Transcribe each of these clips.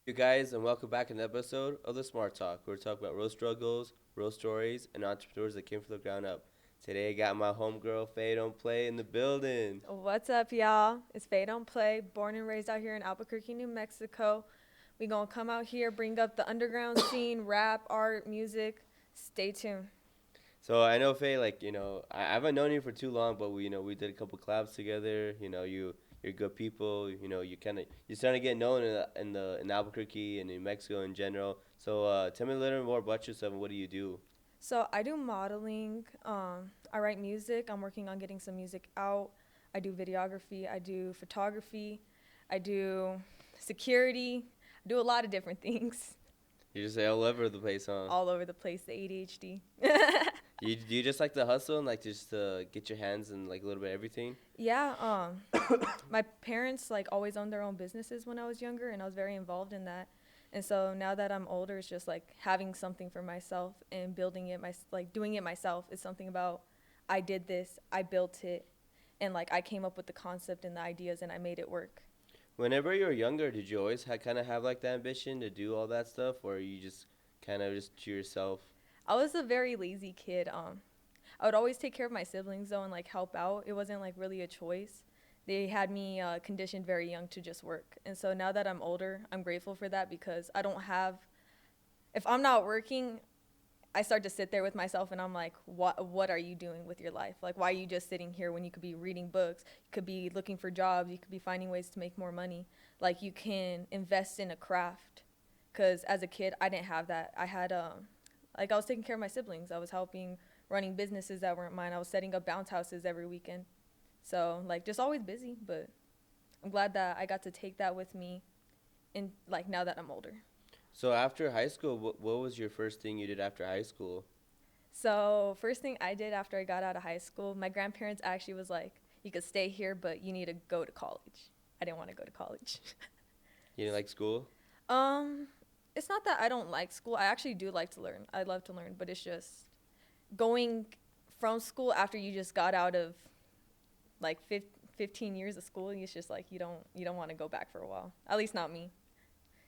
You guys, and welcome back to an episode of the Smart Talk. Where we talk about real struggles, real stories, and entrepreneurs that came from the ground up. Today, I got my homegirl Faye Don't Play in the building. What's up, y'all? It's Faye Don't Play, born and raised out here in Albuquerque, New Mexico. We gonna come out here, bring up the underground scene, rap, art, music. Stay tuned. So I know Faye, I haven't known you for too long, but we did a couple collabs together. You're good people. You're starting to get known in Albuquerque and in Mexico in general. So tell me a little more about yourself and what do you do? So I do modeling. I write music. I'm working on getting some music out. I do videography. I do photography. I do security. I do a lot of different things, You just say all over the place, huh? all over the place. The ADHD. Do you just like to hustle and like just get your hands in like a little bit of everything? Yeah, my parents like always owned their own businesses when I was younger, and I was very involved in that. And so now that I'm older, it's just like having something for myself and building it, like doing it myself is something about I did this, I built it, and like I came up with the concept and the ideas and I made it work. Whenever you were younger, did you always kind of have like the ambition to do all that stuff, or you just kind of just to yourself? I was a very lazy kid. I would always take care of my siblings though and like help out. It wasn't like really a choice. They had me conditioned very young to just work. And so now that I'm older, I'm grateful for that because I don't have, if I'm not working, I start to sit there with myself and I'm like, what are you doing with your life? Like, why are you just sitting here when you could be reading books? You could be looking for jobs. You could be finding ways to make more money. Like, you can invest in a craft. Because as a kid, I didn't have that. I had, like, I was taking care of my siblings. I was helping running businesses that weren't mine. I was setting up bounce houses every weekend. So, like, just always busy. But I'm glad that I got to take that with me in, like, now that I'm older. So after high school, what was your first thing you did after high school? So first thing I did after I got out of high school, my grandparents actually was like, "You could stay here, but you need to go to college." I didn't want to go to college. You didn't like school? um, it's not that I don't like school. I actually do like to learn. I love to learn, but it's just going from school after you just got out of like 15 years of school. It's just like you don't want to go back for a while. At least not me.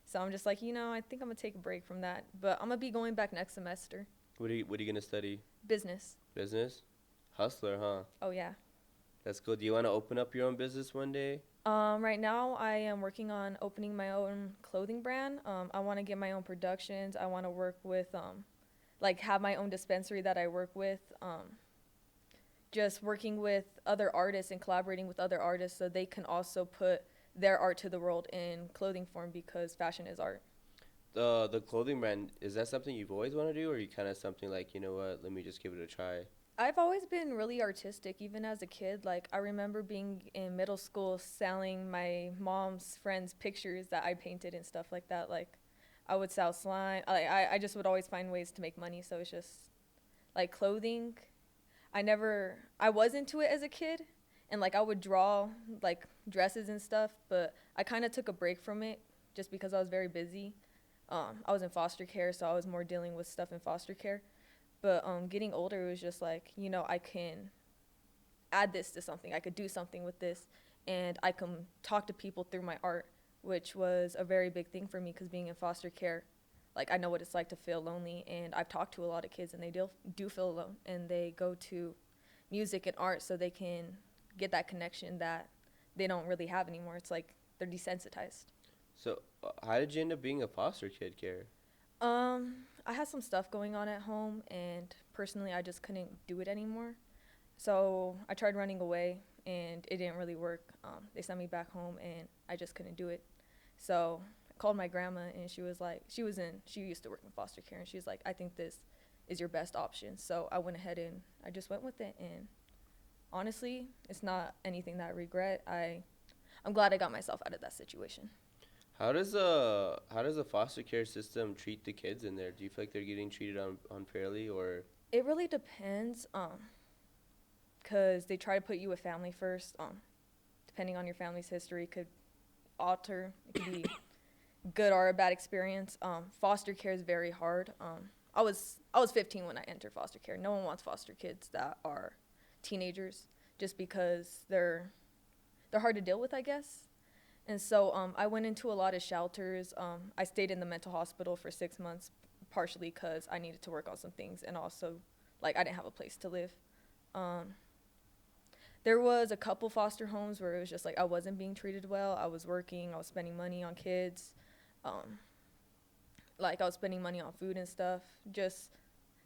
So I'm just like, I think I'm gonna take a break from that, but I'm gonna be going back next semester. What are you gonna study? Business. Business? Hustler, huh? Oh yeah. That's cool. Do you want to open up your own business one day? Right now, I am working on opening my own clothing brand. I want to get my own productions. I want to work with, like, have my own dispensary that I work with. Just working with other artists and collaborating with other artists so they can also put their art to the world in clothing form because fashion is art. The clothing brand, is that something you've always wanted to do, or you kind of something like, you know what, let me just give it a try? I've always been really artistic, even as a kid. Like, I remember being in middle school selling my mom's friends' pictures that I painted and stuff like that. Like, I would sell slime. I just would always find ways to make money. So it's just like clothing. I was into it as a kid. And like, I would draw like dresses and stuff. But I kind of took a break from it just because I was very busy. I was in foster care, so I was more dealing with stuff in foster care. But getting older, it was just like, I can add this to something. I could do something with this, and I can talk to people through my art, which was a very big thing for me because being in foster care, like I know what it's like to feel lonely, and I've talked to a lot of kids, and they do feel alone, and they go to music and art so they can get that connection that they don't really have anymore. It's like they're desensitized. So, how did you end up being a foster kid care? I had some stuff going on at home, and personally, I just couldn't do it anymore. So I tried running away, and it didn't really work. They sent me back home, and I just couldn't do it. So I called my grandma, and she was like, she used to work in foster care, and she was like, I think this is your best option. So I went ahead and I just went with it, and honestly, it's not anything that I regret. I'm glad I got myself out of that situation. How does the foster care system treat the kids in there? Do you feel like they're getting treated unfairly, or It really depends, because they try to put you with family first. Depending on your family's history, it could alter. It could be good or a bad experience. Foster care is very hard. I was 15 when I entered foster care. No one wants foster kids that are teenagers, just because they're hard to deal with, I guess. And so I went into a lot of shelters. I stayed in the mental hospital for 6 months, partially because I needed to work on some things, and also, like, I didn't have a place to live. Um, there was a couple foster homes where it was just like I wasn't being treated well. I was working, I was spending money on kids, um, like I was spending money on food and stuff, just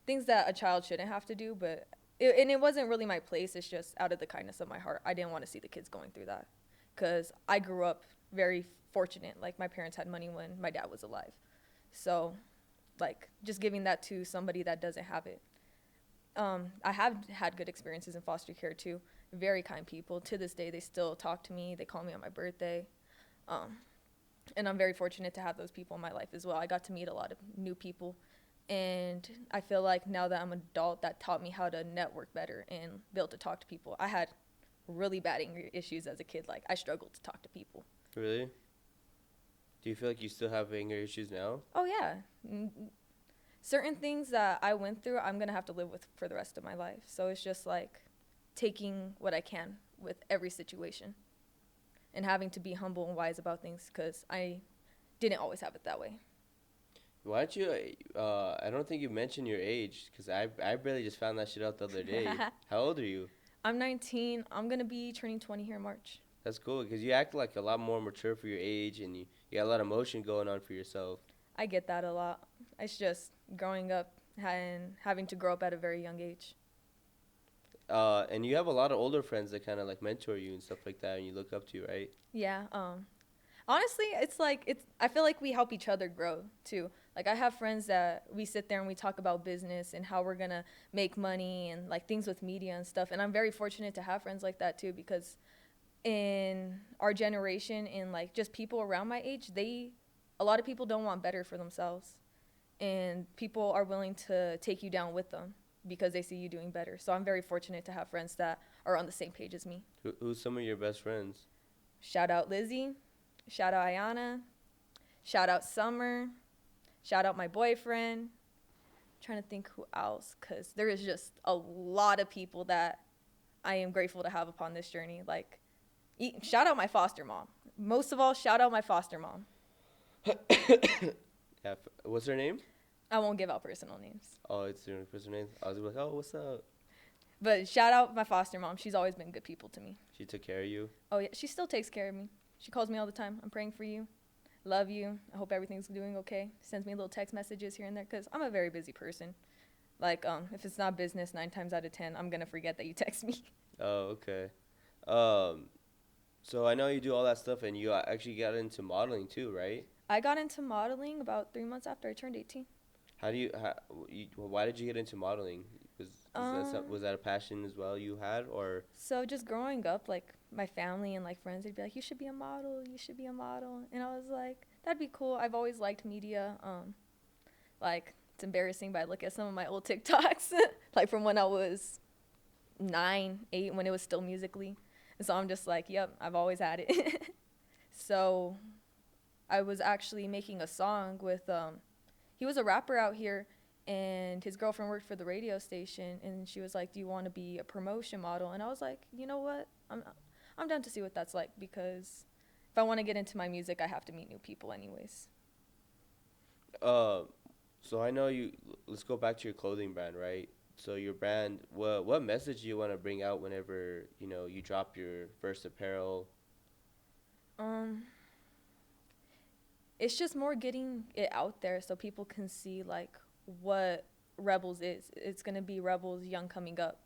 things that a child shouldn't have to do. But and it wasn't really my place. It's just out of the kindness of my heart. I didn't want to see the kids going through that, because I grew up very fortunate. Like my parents had money when my dad was alive, so like just giving that to somebody that doesn't have it. I have had good experiences in foster care too. Very kind people. To this day, they still talk to me. They call me on my birthday. Um, and I'm very fortunate to have those people in my life as well. I got to meet a lot of new people. And I feel like now that I'm an adult, that taught me how to network better and be able to talk to people. I had really bad anger issues as a kid. Like, I struggled to talk to people. Really? Do you feel like you still have anger issues now? Oh, yeah. Certain things that I went through, I'm going to have to live with for the rest of my life. So it's just like taking what I can with every situation and having to be humble and wise about things, because I didn't always have it that way. Why don't you? I don't think you mentioned your age, because I barely just found that shit out the other day. How old are you? I'm 19. I'm going to be turning 20 here in March. That's cool, because you act like a lot more mature for your age, and you got a lot of emotion going on for yourself. I get that a lot. It's just growing up and having to grow up at a very young age. And you have a lot of older friends that kind of like mentor you and stuff like that, and you look up to you, right? Yeah. Honestly, it's like I feel like we help each other grow too. Like I have friends that we sit there and we talk about business and how we're gonna make money and like things with media and stuff. And I'm very fortunate to have friends like that too, because in our generation and like just people around my age, a lot of people don't want better for themselves, and people are willing to take you down with them because they see you doing better. So I'm very fortunate to have friends that are on the same page as me. Who's some of your best friends? Shout out Lizzie, shout out Ayana, shout out Summer, shout out my boyfriend. I'm trying to think who else, because there is just a lot of people that I am grateful to have upon this journey. Like, shout out my foster mom. Most of all, shout out my foster mom. Yeah, what's her name? I won't give out personal names. Oh, it's your personal name. I was like, oh, what's up? But shout out my foster mom. She's always been good people to me. She took care of you. Oh, yeah. She still takes care of me. She calls me all the time. I'm praying for you. Love you. I hope everything's doing okay. Sends me little text messages here and there, because I'm a very busy person. Like, if it's not business, 9 times out of 10, I'm going to forget that you text me. Oh, okay. So I know you do all that stuff, and you actually got into modeling too, right? I got into modeling about 3 months after I turned 18. Why did you get into modeling? Was that a passion as well you had, or? So just growing up, like my family and like friends, they'd be like, "You should be a model. You should be a model." And I was like, "That'd be cool." I've always liked media. Like it's embarrassing, but I look at some of my old TikToks, like from when I was 9, 8, when it was still Musically, and so I'm just like, "Yep, I've always had it." So I was actually making a song with he was a rapper out here, and his girlfriend worked for the radio station, and she was like, "Do you want to be a promotion model?" And I was like, "You know what? I'm down to see what that's like, because if I want to get into my music, I have to meet new people anyways." So I know you. Let's go back to your clothing brand, right? So your brand, what message do you want to bring out whenever you drop your first apparel? It's just more getting it out there so people can see like what Rebels is. It's gonna be Rebels young coming up.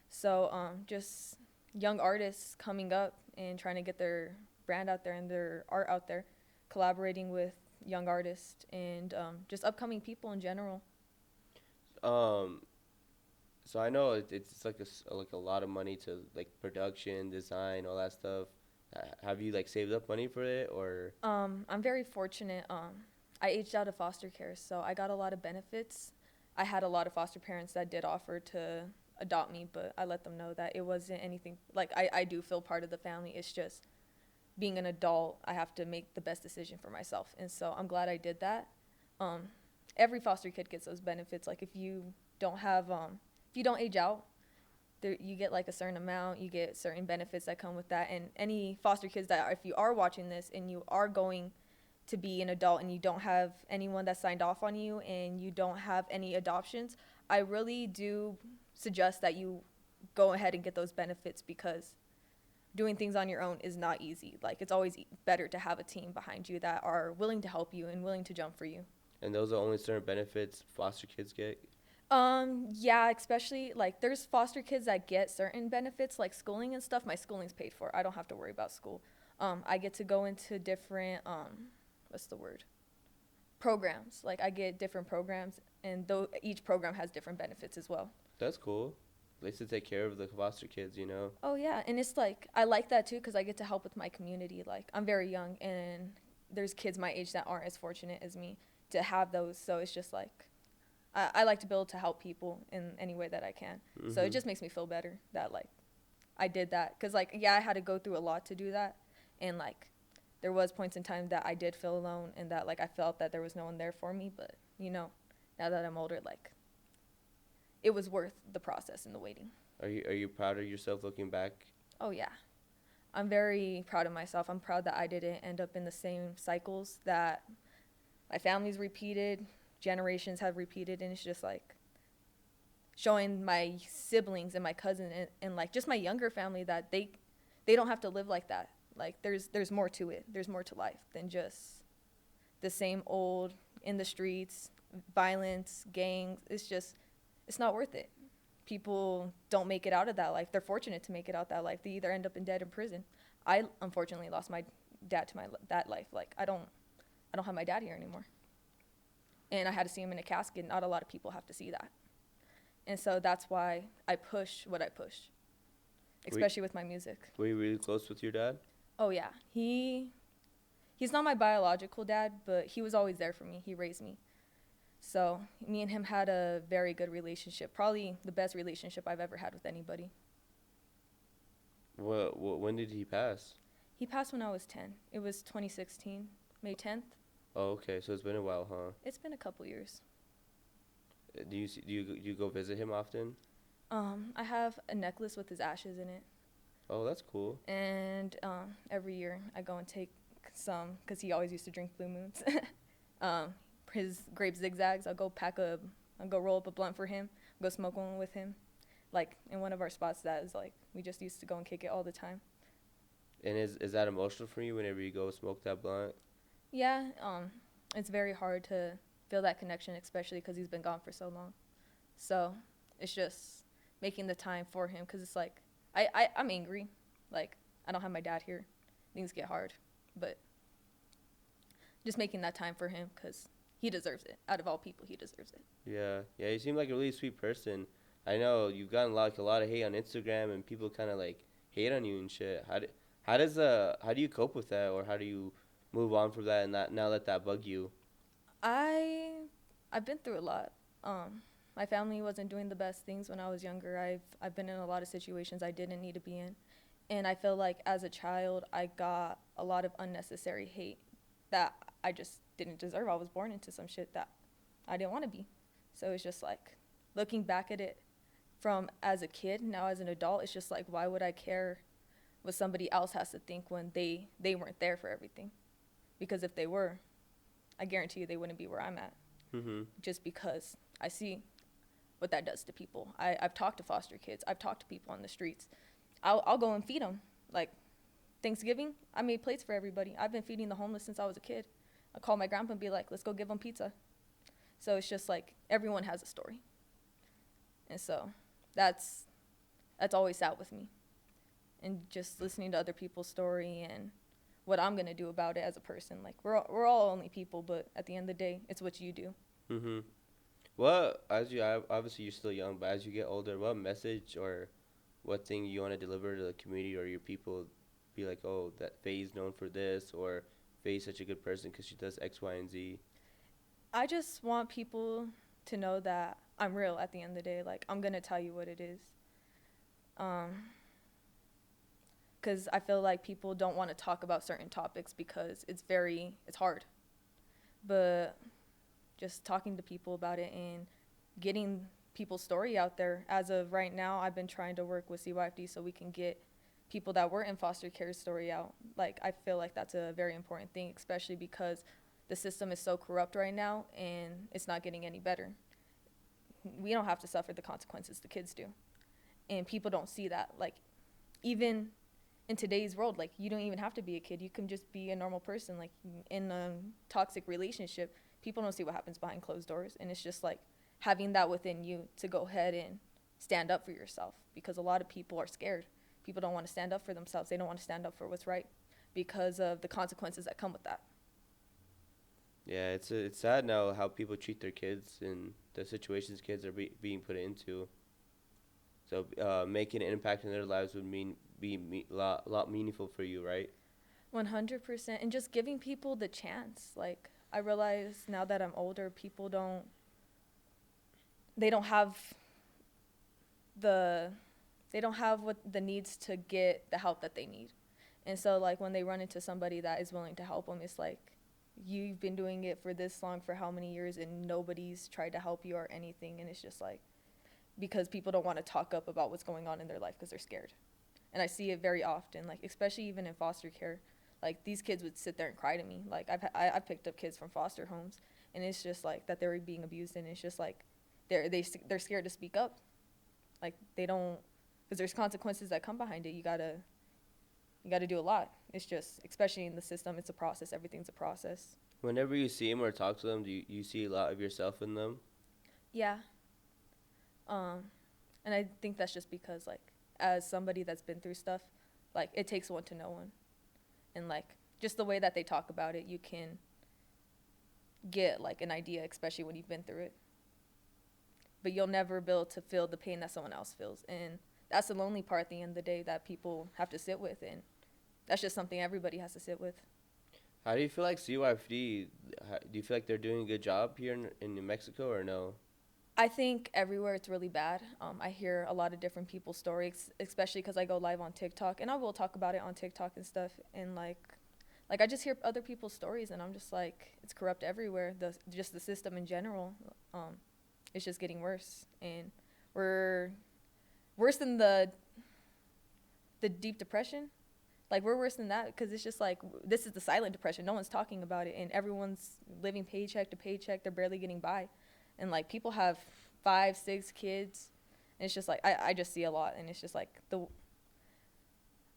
So just young artists coming up and trying to get their brand out there and their art out there, collaborating with young artists and just upcoming people in general. Um, so I know it's like like a lot of money to like production, design, all that stuff. Have you like saved up money for it, or? I'm very fortunate. I aged out of foster care, so I got a lot of benefits. I had a lot of foster parents that did offer to adopt me, but I let them know that it wasn't anything. Like, I do feel part of the family. It's just being an adult, I have to make the best decision for myself. And so I'm glad I did that. Every foster kid gets those benefits. Like, if you don't age out, there, you get like a certain amount, you get certain benefits that come with that. And any foster kids that, if you are watching this and you are going to be an adult and you don't have anyone that signed off on you and you don't have any adoptions, I really do suggest that you go ahead and get those benefits, because doing things on your own is not easy. Like, it's always better to have a team behind you that are willing to help you and willing to jump for you. And those are only certain benefits foster kids get? Yeah, especially like there's foster kids that get certain benefits like schooling and stuff. My schooling's paid for. I don't have to worry about school. I get to go into different what's the word? Programs. Like, I get different programs, and though each program has different benefits as well. That's cool. At least to take care of the foster kids, you know? Oh yeah, and it's like I like that too because I get to help with my community. Like, I'm very young, and there's kids my age that aren't as fortunate as me to have those. So it's just like I like to be able to help people in any way that I can. Mm-hmm. So it just makes me feel better that like I did that, because like, yeah, I had to go through a lot to do that, and like there was points in time that I did feel alone and that like I felt that there was no one there for me. But you know, now that I'm older, like it was worth the process and the waiting. Are you proud of yourself looking back? Oh yeah, I'm very proud of myself. I'm proud that I didn't end up in the same cycles that my family's repeated, generations have repeated, and it's just like showing my siblings and my cousin and like just my younger family that they don't have to live like that. Like, there's more to it. There's more to life than just the same old in the streets, violence, gangs. It's not worth it. People don't make it out of that life. They're fortunate to make it out that life. They either end up in dead in prison. I unfortunately lost my dad to that life. Like, I don't have my dad here anymore. And I had to see him in a casket. Not a lot of people have to see that. And so that's why I push what I push, especially with my music. Were you really close with your dad? Oh yeah, he's not my biological dad, but he was always there for me. He raised me. So me and him had a very good relationship, probably the best relationship I've ever had with anybody. When did he pass? He passed when I was 10. It was 2016, May 10th. Oh, okay. So it's been a while, huh? It's been a couple years. Do you go visit him often? I have a necklace with his ashes in it. Oh, that's cool. And every year I go and take some, because he always used to drink Blue Moons. His grape zigzags, I'll go roll up a blunt for him, go smoke one with him. Like, in one of our spots that is like, we just used to go and kick it all the time. And is that emotional for you whenever you go smoke that blunt? Yeah, it's very hard to feel that connection, especially because he's been gone for so long. So it's just making the time for him, because it's like, I'm angry. Like, I don't have my dad here. Things get hard. But just making that time for him, because he deserves it. Out of all people, he deserves it. Yeah, you seem like a really sweet person. I know you've gotten like a lot of hate on Instagram, and people kind of like hate on you and shit. How do you cope with that, or how do you move on from that and not let that bug you? I've been through a lot. My family wasn't doing the best things when I was younger. I've been in a lot of situations I didn't need to be in, and I feel like as a child I got a lot of unnecessary hate that I just didn't deserve. I was born into some shit that I didn't want to be. So it's just like, looking back at it from as a kid, now as an adult, it's just like, why would I care what somebody else has to think when they weren't there for everything? Because if they were, I guarantee you they wouldn't be where I'm at. Mm-hmm. Just because I see what that does to people. I've talked to foster kids. I've talked to people on the streets. I'll go and feed them. Like, Thanksgiving, I made plates for everybody. I've been feeding the homeless since I was a kid. I call my grandpa and be like, let's go give them pizza. So it's just like, everyone has a story. And so that's always sat with me. And just listening to other people's story and what I'm going to do about it as a person. Like, we're all only people, but at the end of the day, it's what you do. Mm-hmm. Well, obviously you're still young, but as you get older, what message or what thing you want to deliver to the community or your people? Be like, oh, that Faye's known for this, or Faye's such a good person because she does X, Y, and Z. I just want people to know that I'm real at the end of the day. Like, I'm going to tell you what it is. Because I feel like people don't want to talk about certain topics because it's hard. But just talking to people about it and getting people's story out there. As of right now, I've been trying to work with CYFD so we can get people that were in foster care story out. Like, I feel like that's a very important thing, especially because the system is so corrupt right now and it's not getting any better. We don't have to suffer the consequences the kids do. And people don't see that. Like, even in today's world, like, you don't even have to be a kid. You can just be a normal person. Like, in a toxic relationship, people don't see what happens behind closed doors. And it's just like having that within you to go ahead and stand up for yourself, because a lot of people are scared. People don't want to stand up for themselves. They don't want to stand up for what's right because of the consequences that come with that. Yeah, it's sad now how people treat their kids and the situations kids are being put into. So making an impact in their lives would be lot meaningful for you, right? 100%. And just giving people the chance. Like, I realize now that I'm older, people they don't have the they don't have what the needs to get the help that they need. And so, like, when they run into somebody that is willing to help them, it's like, you've been doing it for this long, for how many years, and nobody's tried to help you or anything. And it's just like, because people don't want to talk up about what's going on in their life because they're scared. And I see it very often, like, especially even in foster care. Like, these kids would sit there and cry to me. Like, I've picked up kids from foster homes, and it's just like that they're being abused, and it's just like they're scared to speak up. Like, they don't, because there's consequences that come behind it. You gotta do a lot. It's just, especially in the system, it's a process. Everything's a process. Whenever you see them or talk to them, do you see a lot of yourself in them? Yeah. And I think that's just because, like, as somebody that's been through stuff, like, it takes one to know one. And, like, just the way that they talk about it, you can get, like, an idea, especially when you've been through it. But you'll never be able to feel the pain that someone else feels. And that's the lonely part at the end of the day that people have to sit with. And that's just something everybody has to sit with. How do you feel like CYFD, do you feel like they're doing a good job here in New Mexico or no? I think everywhere it's really bad. I hear a lot of different people's stories, especially because I go live on TikTok, and I will talk about it on TikTok and stuff. And like I just hear other people's stories, and I'm just like, it's corrupt everywhere. Just the system in general, it's just getting worse, and we're worse than the deep depression. Like, we're worse than that, because it's just like, this is the silent depression. No one's talking about it, and everyone's living paycheck to paycheck. They're barely getting by. And, like, people have 5, 6 kids, and it's just like, I just see a lot, and it's just like,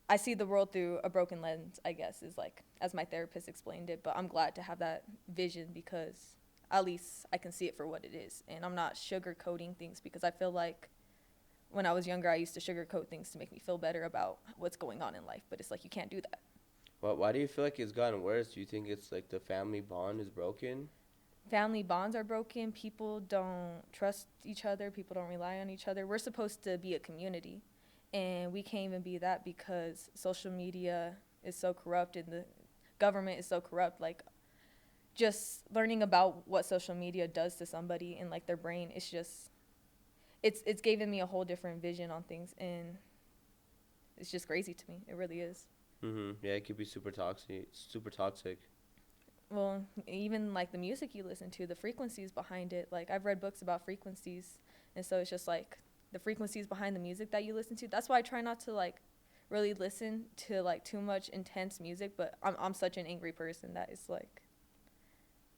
I see the world through a broken lens, I guess, is like, as my therapist explained it. But I'm glad to have that vision, because at least I can see it for what it is, and I'm not sugarcoating things, because I feel like when I was younger, I used to sugarcoat things to make me feel better about what's going on in life, but it's like, you can't do that. Well, why do you feel like it's gotten worse? Do you think it's like the family bond is broken? Family bonds are broken. People don't trust each other. People don't rely on each other. We're supposed to be a community, and we can't even be that because social media is so corrupt and the government is so corrupt. Like, just learning about what social media does to somebody and, like, their brain, it's just, it's given me a whole different vision on things, and it's just crazy to me. It really is. Yeah, it could be super toxic. Super toxic. Well, even like the music you listen to, the frequencies behind it. Like, I've read books about frequencies, and so it's just like the frequencies behind the music that you listen to. That's why I try not to, like, really listen to, like, too much intense music. But I'm such an angry person that it's like,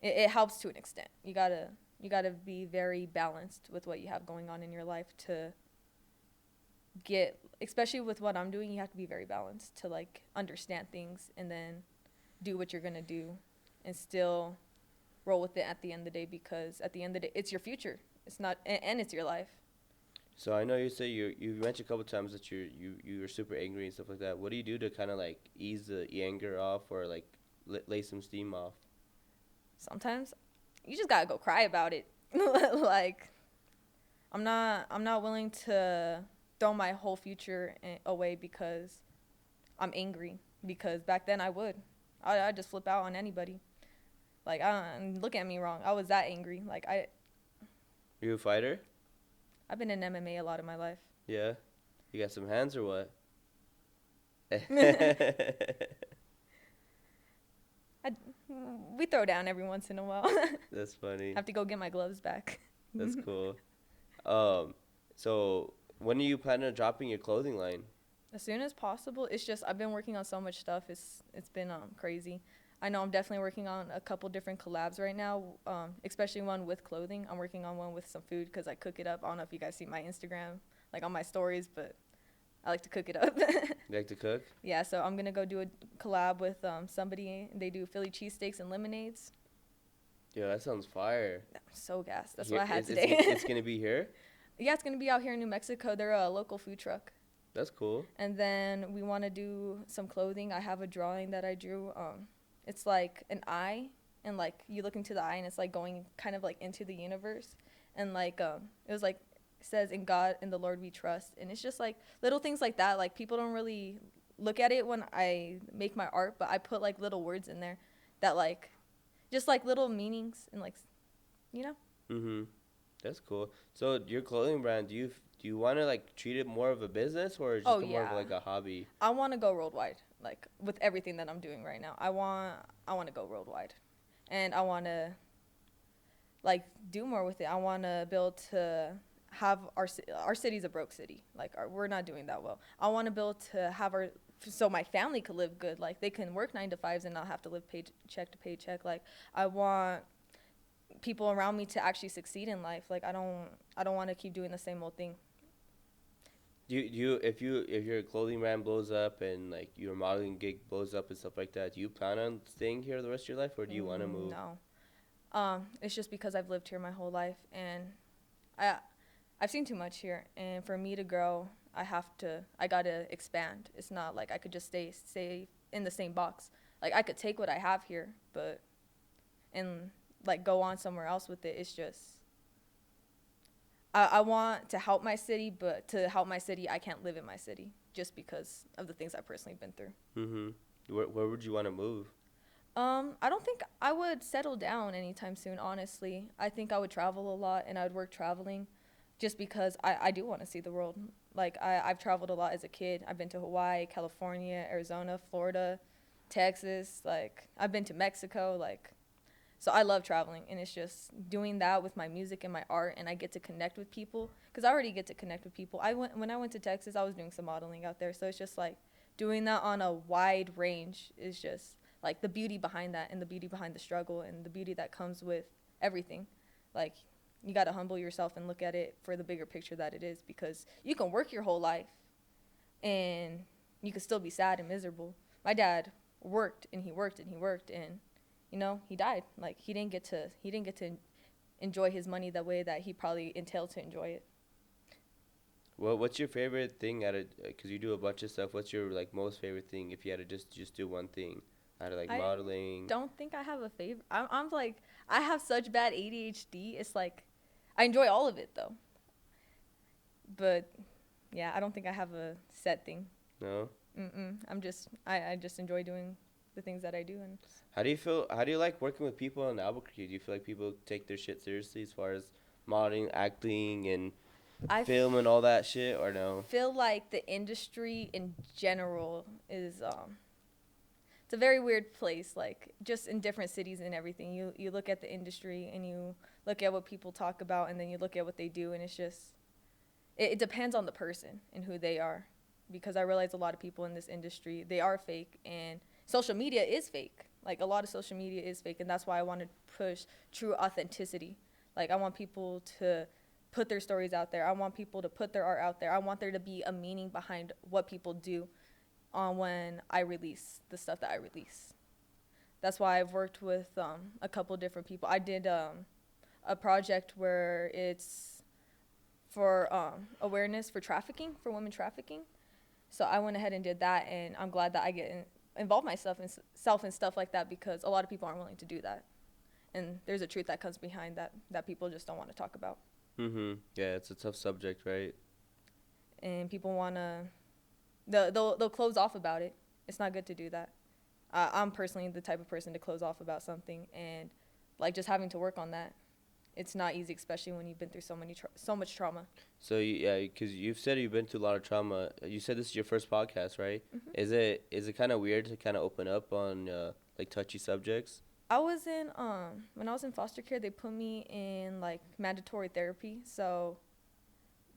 it helps to an extent. You gotta be very balanced with what you have going on in your life to get, especially with what I'm doing. You have to be very balanced to, like, understand things and then do what you're gonna do, and still roll with it at the end of the day, because at the end of the day, it's your future. It's not, and it's your life. So I know you say you mentioned a couple times that you're super angry and stuff like that. What do you do to kind of like ease the anger off, or like lay some steam off? Sometimes you just gotta go cry about it. Like, I'm not willing to throw my whole future away because I'm angry. Because back then I'd just flip out on anybody. Like, look at me wrong. I was that angry. Like, You a fighter? I've been in MMA a lot of my life. Yeah. You got some hands or what? We throw down every once in a while. That's funny. Have to go get my gloves back. That's cool. So when are you planning on dropping your clothing line? As soon as possible. It's just I've been working on so much stuff. It's been crazy. I know I'm definitely working on a couple different collabs right now. Especially one with clothing. I'm working on one with some food because I cook it up. I don't know if you guys see my Instagram, like on my stories, but I like to cook it up. You like to cook? Yeah, so I'm gonna go do a collab with somebody. They do Philly cheesesteaks and lemonades. Yeah, that sounds fire. I'm so gassed. That's Here, what I had it's, today. it's gonna be here. Yeah, it's gonna be out here in New Mexico. They're a local food truck. That's cool. And then we want to do some clothing. I have a drawing that I drew. It's like an eye, and like you look into the eye, and it's like going kind of like into the universe, and like it was like it says in God and the Lord we trust, and it's just like little things like that. Like people don't really look at it when I make my art, but I put like little words in there that like just like little meanings and like you know. Mhm. That's cool. So your clothing brand, do you want to like treat it more of a business or just Oh more of yeah. like a hobby? I want to go worldwide, like with everything that I'm doing right now. I want to go worldwide, and I want to like do more with it. I want to build to have our city's a broke city. Like we're not doing that well. I want to build to have our so my family could live good. Like they can work 9 to 5s and not have to live paycheck to paycheck. Like I want people around me to actually succeed in life. Like I don't want to keep doing the same old thing. If your clothing brand blows up and like your modeling gig blows up and stuff like that, do you plan on staying here the rest of your life or do you want to move? No. It's just because I've lived here my whole life, and I, I've seen too much here. And for me to grow, I gotta expand. It's not like I could just stay in the same box. Like I could take what I have here, but and like go on somewhere else with it. It's just I want to help my city, but to help my city, I can't live in my city just because of the things I've personally been through. Mhm. Where would you want to move? I don't think I would settle down anytime soon, honestly. I think I would travel a lot and I would work traveling just because I do want to see the world. Like, I've traveled a lot as a kid. I've been to Hawaii, California, Arizona, Florida, Texas. Like, I've been to Mexico. Like, so I love traveling. And it's just doing that with my music and my art. And I get to connect with people because I already get to connect with people. When I went to Texas, I was doing some modeling out there. So it's just like doing that on a wide range is just like the beauty behind that and the beauty behind the struggle and the beauty that comes with everything. Like you got to humble yourself and look at it for the bigger picture that it is because you can work your whole life and you can still be sad and miserable. My dad worked and he worked and he worked and he died. Like he didn't get to enjoy his money the way that he probably entailed to enjoy it. Well, what's your favorite thing out of because you do a bunch of stuff. What's your like most favorite thing if you had to just do one thing out of like I modeling? don't think I have a favorite. I'm like I have such bad ADHD. It's like I enjoy all of it though. But yeah, I don't think I have a set thing. No. I just enjoy doing the things that I do and How do you feel? How do you like working with people in Albuquerque? Do you feel like people take their shit seriously as far as modeling, acting, and I film and all that shit, or no? feel like the industry in general is it's a very weird place, like just in different cities and everything. You look at the industry and you look at what people talk about and then you look at what they do and it's just it depends on the person and who they are because I realize a lot of people in this industry they are fake and social media is fake. Like a lot of social media is fake and that's why I want to push true authenticity. Like I want people to put their stories out there. I want people to put their art out there. I want there to be a meaning behind what people do on when I release the stuff that I release. That's why I've worked with a couple different people. I did a project where it's for awareness for trafficking, for women trafficking. So I went ahead and did that, and I'm glad that I get involve myself in self and stuff like that because a lot of people aren't willing to do that. And there's a truth that comes behind that people just don't want to talk about. Yeah, it's a tough subject, right? And people want to they'll close off about it. It's not good to do that. I'm personally the type of person to close off about something, and like just having to work on that, it's not easy, especially when you've been through so much trauma. So yeah, because you've said you've been through a lot of trauma. You said this is your first podcast, right? Hmm. Is it kind of weird to kind of open up on like touchy subjects? I was in when I was in foster care, they put me in like mandatory therapy, so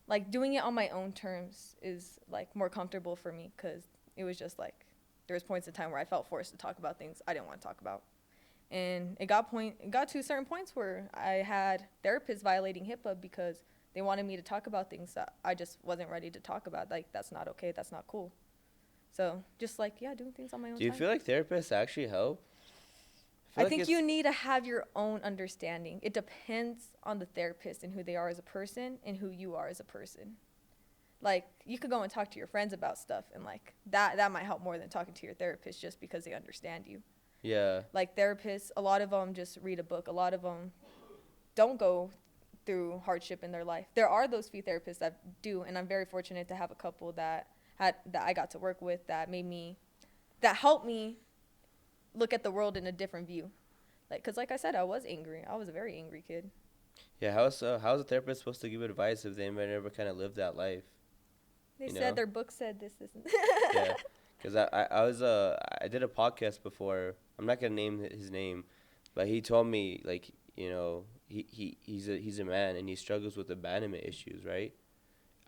like doing it on my own terms is like more comfortable for me, because it was just like there was points in time where I felt forced to talk about things I didn't want to talk about. And it got to certain points where I had therapists violating HIPAA because they wanted me to talk about things that I just wasn't ready to talk about. Like, that's not okay, that's not cool. So just like, yeah, doing things on my own Do you time. feel like therapists actually help? I think you need to have your own understanding. It depends on the therapist and who they are as a person and who you are as a person. Like, you could go and talk to your friends about stuff, and like that might help more than talking to your therapist, just because they understand you. Yeah. Like, therapists, a lot of them just read a book. A lot of them don't go through hardship in their life. There are those few therapists that do, and I'm very fortunate to have a couple that I got to work with that helped me look at the world in a different view. Like, cause like I said, I was angry. I was a very angry kid. Yeah. How's a therapist supposed to give advice if they never kind of lived that life? They You said know? their book said this, and Yeah. Because I did a podcast before. I'm not gonna name his name, but he told me, like, he's a man and he struggles with abandonment issues, right?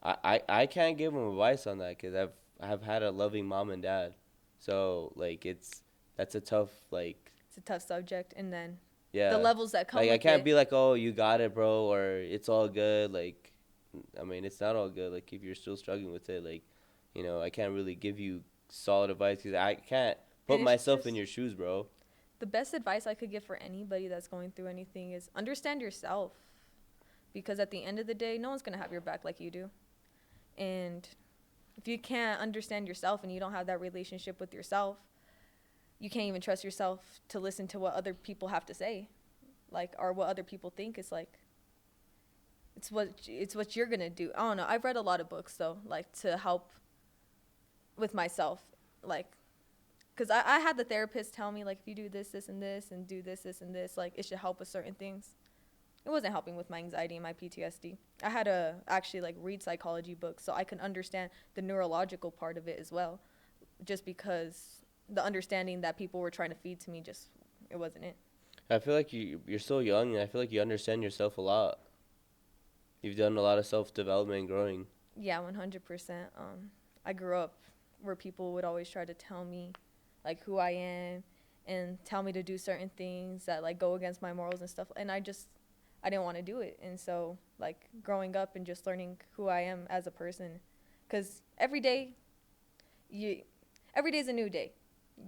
I can't give him advice on that because I've had a loving mom and dad, so like that's a tough, like, it's a tough subject. And then the yeah, levels that come like I with can't it. be like, oh, you got it, bro, or it's all good. Like, I mean, it's not all good. Like, if you're still struggling with it, like, I can't really give you solid advice because I can't put And it's myself in just your shoes, bro. the best advice I could give for anybody that's going through anything is understand yourself, because at the end of the day, no one's gonna have your back like you do. And if you can't understand yourself and you don't have that relationship with yourself, you can't even trust yourself to listen to what other people have to say, like, or what other people think. It's like it's what you're gonna do. I don't know. I've read a lot of books though, like, to help with myself, like, because I had the therapist tell me, like, if you do this, this, and this, and do this, this, and this, like, it should help with certain things. It wasn't helping with my anxiety and my PTSD. I had to actually, like, read psychology books so I can understand the neurological part of it as well, just because the understanding that people were trying to feed to me, just, it wasn't it. I feel like you're still young, and I feel like you understand yourself a lot. You've done a lot of self development and growing. Yeah, 100%. I grew up where people would always try to tell me, like, who I am and tell me to do certain things that, like, go against my morals and stuff. And I didn't want to do it. And so, like, growing up and just learning who I am as a person, because every day is a new day.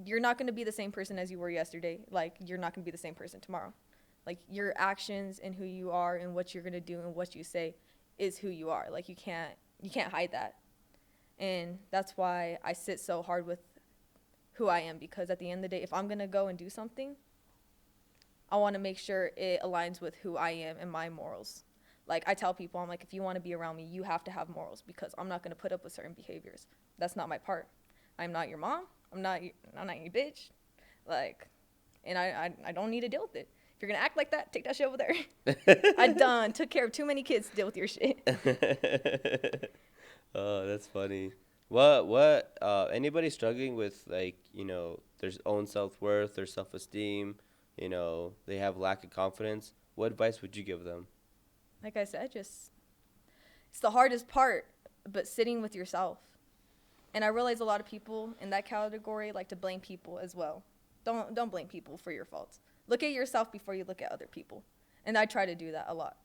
You're not going to be the same person as you were yesterday. Like, you're not going to be the same person tomorrow. Like, your actions and who you are and what you're going to do and what you say is who you are. Like, you can't hide that. And that's why I sit so hard with who I am, because at the end of the day, if I'm going to go and do something, I want to make sure it aligns with who I am and my morals. Like, I tell people, I'm like, if you want to be around me, you have to have morals, because I'm not going to put up with certain behaviors. That's not my part. I'm not your mom. I'm not your bitch. Like, and I don't need to deal with it. If you're going to act like that, take that shit over there. I took care of too many kids to deal with your shit. Oh, that's funny. What anybody struggling with, like, their own self-worth, their self-esteem, they have lack of confidence, what advice would you give them? Like I said, just, it's the hardest part, but sitting with yourself. And I realize a lot of people in that category like to blame people as well. Don't blame people for your faults. Look at yourself before you look at other people. And I try to do that a lot,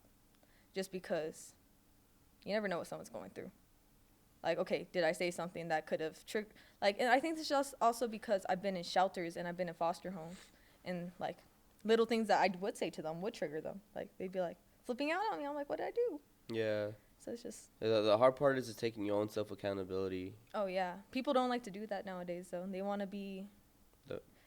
just because you never know what someone's going through. Like, okay, did I say something that could have triggered? Like, and I think this is just also because I've been in shelters and I've been in foster homes, and like little things that I would say to them would trigger them. Like, they'd be like flipping out on me. I'm like, what did I do? Yeah. So it's just, The hard part is taking your own self accountability. oh yeah, people don't like to do that nowadays. Though they want to be,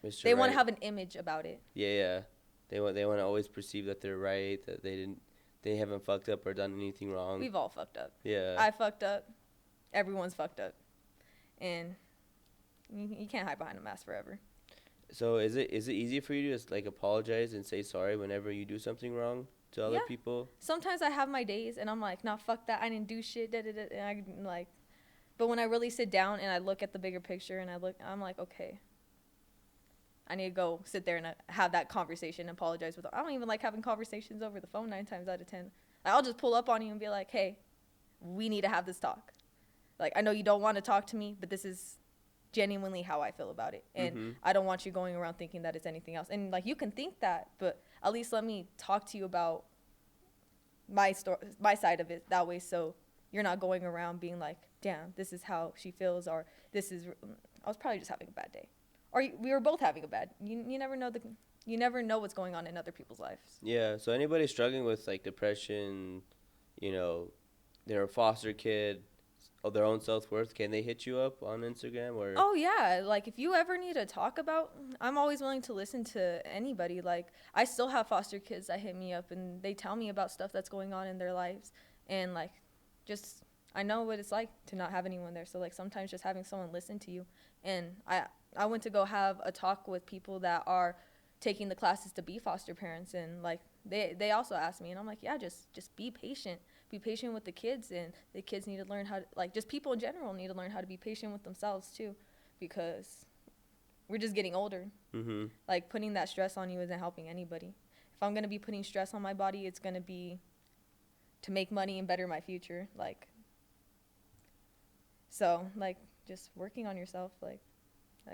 Mr. they want Right. to have an image about it. Yeah. They want to always perceive that they're right, that they haven't fucked up or done anything wrong. We've all fucked up. Yeah. I fucked up. Everyone's fucked up, and you can't hide behind a mask forever. So is it easy for you to just, like, apologize and say sorry whenever you do something wrong to other Yeah. people? Sometimes I have my days and I'm like, nah, fuck that. I didn't do shit. Da, da, da, and I'm like, but when I really sit down and I look at the bigger picture and I'm like, okay, I need to go sit there and have that conversation and apologize with them. I don't even like having conversations over the phone 9 times out of 10. I'll just pull up on you and be like, hey, we need to have this talk. Like, I know you don't want to talk to me, but this is genuinely how I feel about it. And I don't want you going around thinking that it's anything else. And, like, you can think that, but at least let me talk to you about my side of it that way, so you're not going around being like, damn, this is how she feels, or this is, I was probably just having a bad day. Or we were both having a bad, you never know you never know what's going on in other people's lives. Yeah. So anybody struggling with like depression, you know, they're a foster kid of their own self-worth, can they hit you up on Instagram or? Oh yeah, like if you ever need to talk about, I'm always willing to listen to anybody. Like I still have foster kids that hit me up and they tell me about stuff that's going on in their lives, and like just I know what it's like to not have anyone there. So like sometimes just having someone listen to you. And I went to go have a talk with people that are taking the classes to be foster parents, and like they also asked me, and I'm like, yeah, just be patient. Be patient with the kids, and the kids need to learn how to, like, just people in general need to learn how to be patient with themselves too, because we're just getting older. Like putting that stress on you isn't helping anybody. If I'm going to be putting stress on my body, it's going to be to make money and better my future. Like, so like just working on yourself, like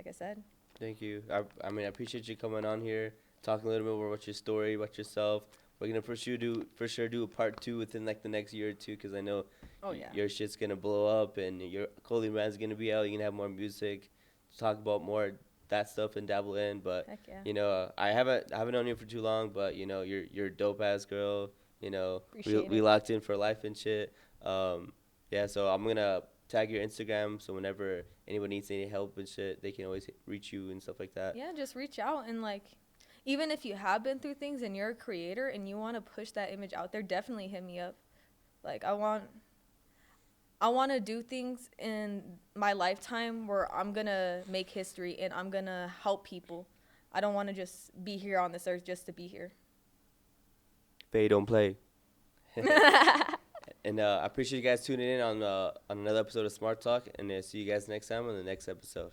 I said. Thank you. I mean, I appreciate you coming on here, talking a little bit more about your story, about yourself. We're gonna for sure do a part 2 within like the next year or two, because I know your shit's gonna blow up and your Clothing Brand's gonna be out. You're gonna have more music to talk about, more that stuff and dabble in. But Heck yeah. you know, I haven't known you for too long, but you know, you're a dope ass girl. You know, we locked in for life and shit. Yeah, so I'm gonna tag your Instagram, so whenever anyone needs any help and shit, they can always reach you and stuff like that. Yeah, just reach out, and like even if you have been through things and you're a creator and you want to push that image out there, definitely hit me up. Like I want to do things in my lifetime where I'm going to make history and I'm going to help people. I don't want to just be here on this earth just to be here. Faye, don't play. And I appreciate you guys tuning in on another episode of Smart Talk, and see you guys next time on the next episode.